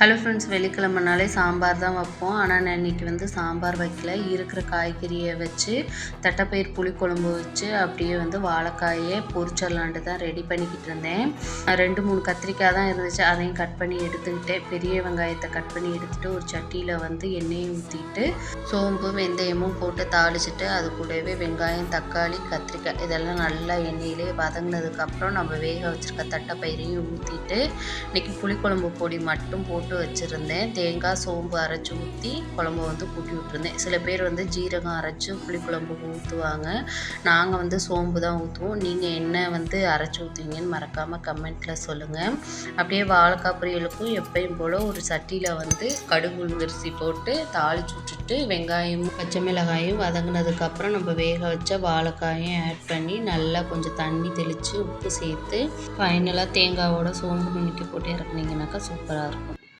Hello friends, வெள்ளிக்கிழமைனாலே sambar தான் வைப்போம். ஆனால் நான் இன்றைக்கி சாம்பார் வைக்கல. இருக்கிற காய்கறியை வச்சு தட்டைப்பயிர் புளிக்குழம்பு வச்சு அப்படியே வாழைக்காயை பொரிச்சிடலான்ட்டு தான் ரெடி பண்ணிக்கிட்டு இருந்தேன். 2-3 கத்திரிக்காய் தான் இருந்துச்சு, அதையும் கட் பண்ணி எடுத்துக்கிட்டேன். பெரிய வெங்காயத்தை கட் பண்ணி எடுத்துகிட்டு ஒரு சட்டியில் எண்ணெயை ஊற்றிட்டு சோம்பு வெந்தயமும் போட்டு தாளிச்சிட்டு அது கூடவே வெங்காயம் தக்காளி கத்திரிக்காய் இதெல்லாம் நல்லா எண்ணெயிலே வதங்கினதுக்கப்புறம் நம்ம வேக வச்சுருக்க தட்டைப்பயிரையும் ஊற்றிட்டு இன்றைக்கி புளிக்குழம்பு பொடி மட்டும் போட்டு வச்சுருந்தேன். தேங்காய் சோம்பு அரைச்சி ஊற்றி குழம்பு கூட்டி விட்டுருந்தேன். சில பேர் ஜீரகம் அரைச்சி புளிக்குழம்புக்கு ஊற்றுவாங்க. நாங்கள் சோம்பு தான் ஊற்றுவோம். நீங்கள் என்ன அரைச்சி ஊற்றுவீங்கன்னு மறக்காமல் கமெண்ட்டில் சொல்லுங்கள். அப்படியே வாழைக்காய் பொரியலுக்கும் எப்பயும் போல் ஒரு சட்டியில் கடுகு உளுந்தரிசி போட்டு தாளிச்சு விட்டுட்டு வெங்காயமும் பச்சை மிளகாயும் வதங்கினதுக்கப்புறம் நம்ம வேக வச்ச வாழைக்காயும் ஆட் பண்ணி நல்லா கொஞ்சம் தண்ணி தெளித்து உப்பு சேர்த்து ஃபைனலாக தேங்காவோட சோம்பு நுணுக்கி போட்டு இறக்குனீங்கன்னாக்கா சூப்பராக இருக்கும்.